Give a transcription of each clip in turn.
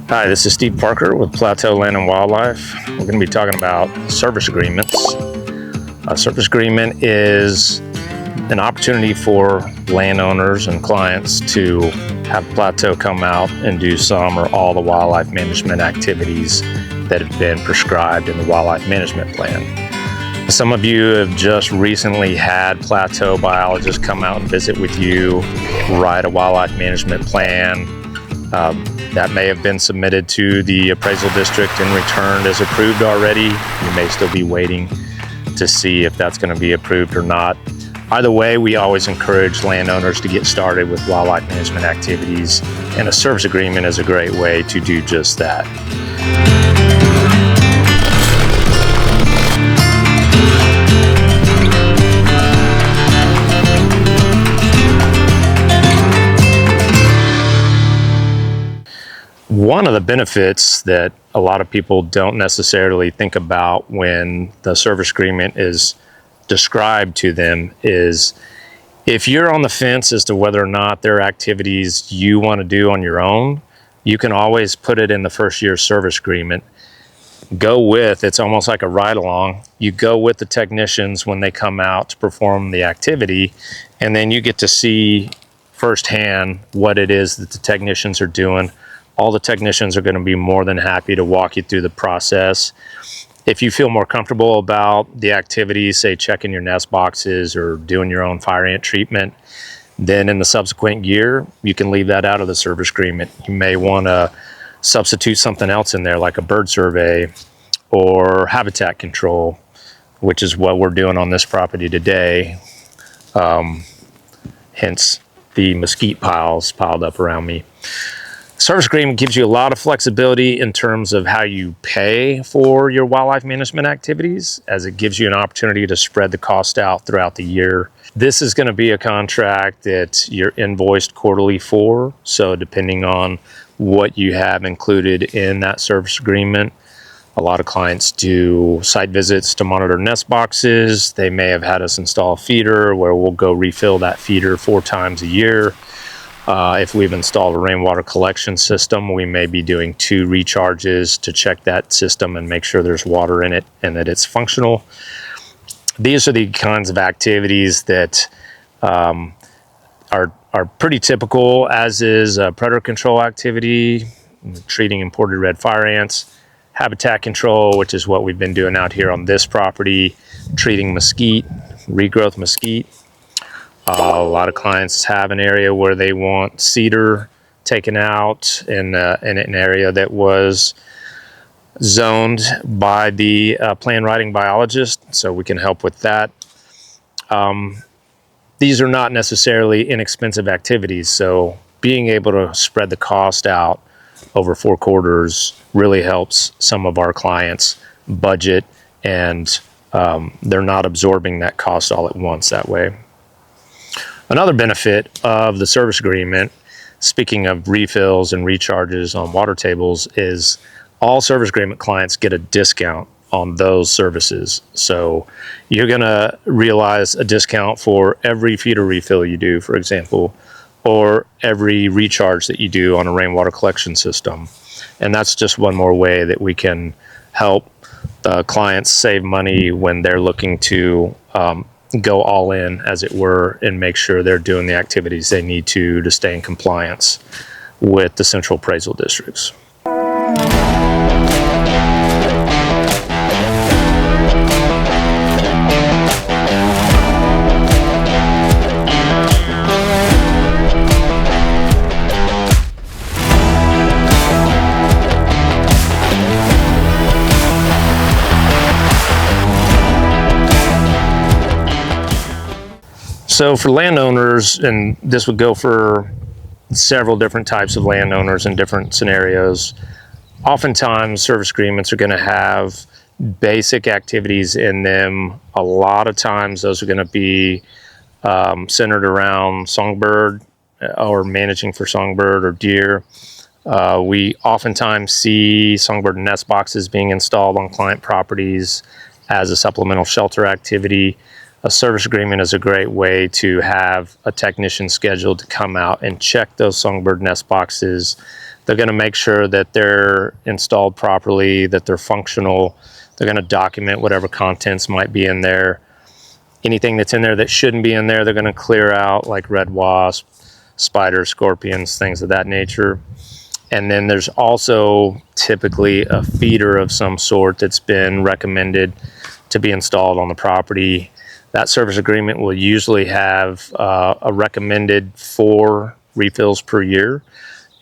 Hi, this is Steve Parker with Plateau Land and Wildlife. We're going to be talking about service agreements. A service agreement is an opportunity for landowners and clients to have Plateau come out and do some or all the wildlife management activities that have been prescribed in the wildlife management plan. Some of you have just recently had Plateau biologists come out and visit with you, write a wildlife management plan. That may have been submitted to the appraisal district and returned as approved already. You may still be waiting to see if that's going to be approved or not. Either way, we always encourage landowners to get started with wildlife management activities, and a service agreement is a great way to do just that. One of the benefits that a lot of people don't necessarily think about when the service agreement is described to them is if you're on the fence as to whether or not there are activities you want to do on your own, you can always put it in the first year service agreement. It's almost like a ride-along. You go with the technicians when they come out to perform the activity, and then you get to see firsthand what it is that the technicians are doing. All the technicians are going to be more than happy to walk you through the process. If you feel more comfortable about the activities, say checking your nest boxes or doing your own fire ant treatment, then in the subsequent year, you can leave that out of the service agreement. You may want to substitute something else in there, like a bird survey or habitat control, which is what we're doing on this property today. Hence the mesquite piles piled up around me. Service agreement gives you a lot of flexibility in terms of how you pay for your wildlife management activities, as it gives you an opportunity to spread the cost out throughout the year. This is going to be a contract that you're invoiced quarterly for, so depending on what you have included in that service agreement, a lot of clients do site visits to monitor nest boxes. They may have had us install a feeder where we'll go refill that feeder 4 times a year. If we've installed a rainwater collection system, we may be doing 2 recharges to check that system and make sure there's water in it and that it's functional. These are the kinds of activities that are pretty typical, as is predator control activity, treating imported red fire ants, habitat control, which is what we've been doing out here on this property, treating mesquite, regrowth mesquite. A lot of clients have an area where they want cedar taken out in an area that was zoned by the plan writing biologist, so we can help with that. These are not necessarily inexpensive activities, so being able to spread the cost out over 4 quarters really helps some of our clients budget, and they're not absorbing that cost all at once that way. Another benefit of the service agreement, speaking of refills and recharges on water tables, is all service agreement clients get a discount on those services. So you're going to realize a discount for every feeder refill you do, for example, or every recharge that you do on a rainwater collection system. And that's just one more way that we can help clients save money when they're looking to go all in, as it were, and make sure they're doing the activities they need to stay in compliance with the central appraisal districts. So for landowners, and this would go for several different types of landowners in different scenarios, oftentimes service agreements are going to have basic activities in them. A lot of times those are going to be centered around songbird or managing for songbird or deer. We oftentimes see songbird nest boxes being installed on client properties as a supplemental shelter activity. A service agreement is a great way to have a technician scheduled to come out and check those songbird nest boxes, They're going to make sure that they're installed properly, that they're functional. They're going to document whatever contents might be in there. Anything that's in there that shouldn't be in there, they're going to clear out, like red wasp, spiders, scorpions, things of that nature. And then there's also typically a feeder of some sort that's been recommended to be installed on the property. That service agreement will usually have a recommended 4 refills per year.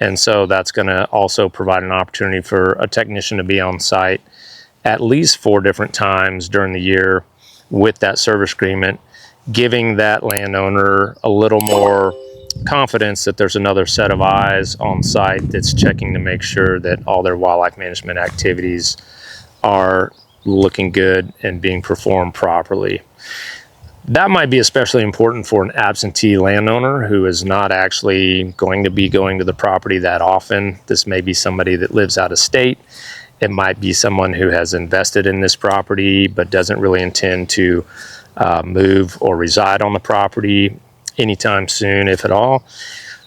And so that's going to also provide an opportunity for a technician to be on site at least 4 different times during the year with that service agreement, giving that landowner a little more confidence that there's another set of eyes on site that's checking to make sure that all their wildlife management activities are looking good and being performed properly. That might be especially important for an absentee landowner who is not actually going to be going to the property that often. This may be somebody that lives out of state. It might be someone who has invested in this property but doesn't really intend to move or reside on the property anytime soon, if at all.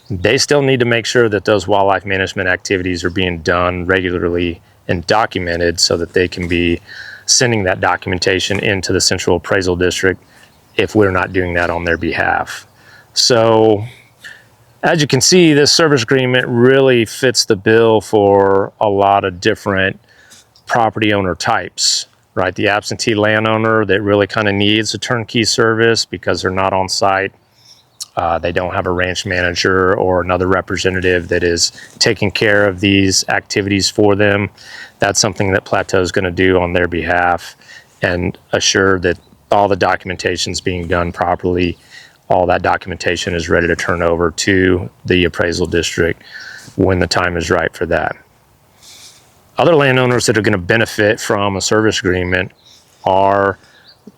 They still need to make sure that those wildlife management activities are being done regularly and documented so that they can be sending that documentation into the Central Appraisal District if we're not doing that on their behalf. So as you can see, this service agreement really fits the bill for a lot of different property owner types, right? The absentee landowner that really kind of needs a turnkey service because they're not on site. They don't have a ranch manager or another representative that is taking care of these activities for them. That's something that Plateau is going to do on their behalf and assure that all the documentation is being done properly. All that documentation is ready to turn over to the appraisal district when the time is right for that. Other landowners that are going to benefit from a service agreement are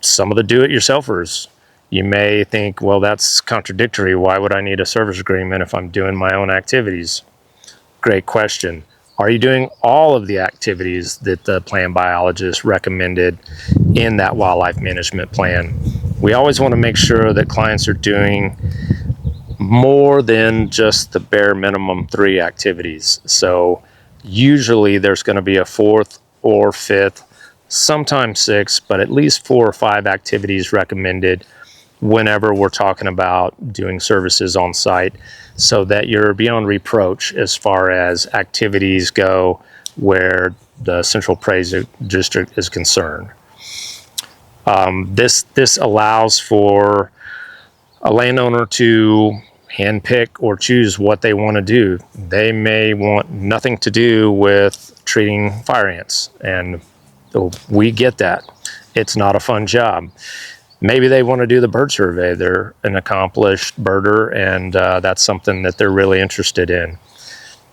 some of the do-it-yourselfers. You may think, well, that's contradictory. Why would I need a service agreement if I'm doing my own activities? Great question. Are you doing all of the activities that the plant biologist recommended in that wildlife management plan? We always want to make sure that clients are doing more than just the bare minimum 3 activities. So usually there's going to be a 4th or 5th, sometimes 6, but at least 4 or 5 activities recommended whenever we're talking about doing services on site, so that you're beyond reproach as far as activities go where the Central Appraisal District is concerned. This allows for a landowner to handpick or choose what they want to do. They may want nothing to do with treating fire ants, and we get that. It's not a fun job. Maybe they want to do the bird survey. They're an accomplished birder, and that's something that they're really interested in.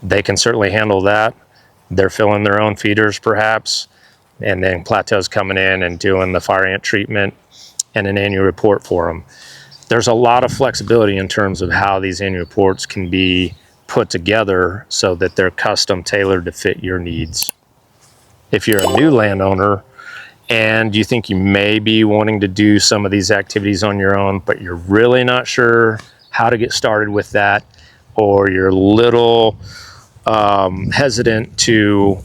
They can certainly handle that. They're filling their own feeders perhaps, and then Plateau's coming in and doing the fire ant treatment and an annual report for them. There's a lot of flexibility in terms of how these annual reports can be put together so that they're custom tailored to fit your needs. If you're a new landowner and you think you may be wanting to do some of these activities on your own, but you're really not sure how to get started with that, or you're a little hesitant to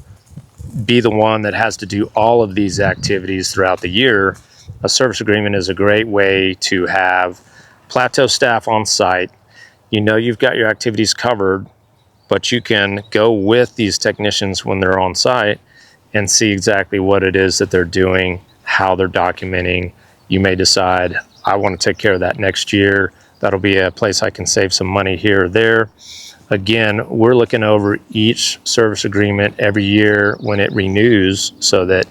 be the one that has to do all of these activities throughout the year, a service agreement is a great way to have Plateau staff on site. You know you've got your activities covered, but you can go with these technicians when they're on site and see exactly what it is that they're doing, how they're documenting. You may decide, I want to take care of that next year. That'll be a place I can save some money here or there. Again, we're looking over each service agreement every year when it renews so that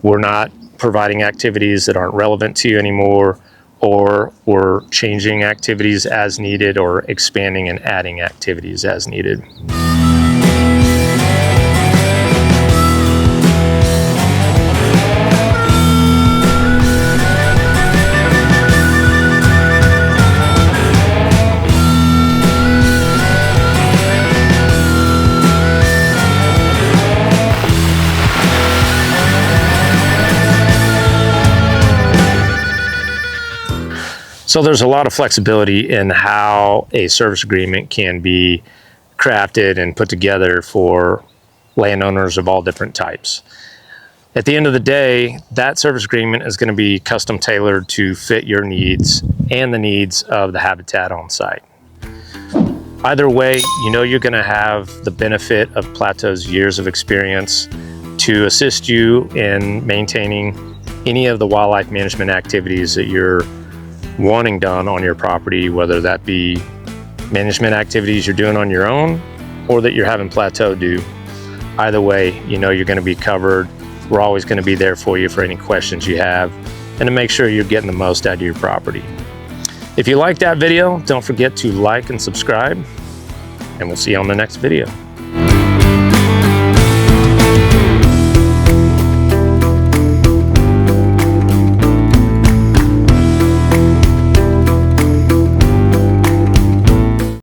we're not providing activities that aren't relevant to you anymore, or we're changing activities as needed or expanding and adding activities as needed. So there's a lot of flexibility in how a service agreement can be crafted and put together for landowners of all different types. At the end of the day, that service agreement is going to be custom tailored to fit your needs and the needs of the habitat on site. Either way, you know you're going to have the benefit of Plateau's years of experience to assist you in maintaining any of the wildlife management activities that you're wanting done on your property, whether that be management activities you're doing on your own or that you're having Plateau do. Either way, you know you're going to be covered. We're always going to be there for you for any questions you have and to make sure you're getting the most out of your property. If you like that video, don't forget to like and subscribe, and we'll see you on the next video.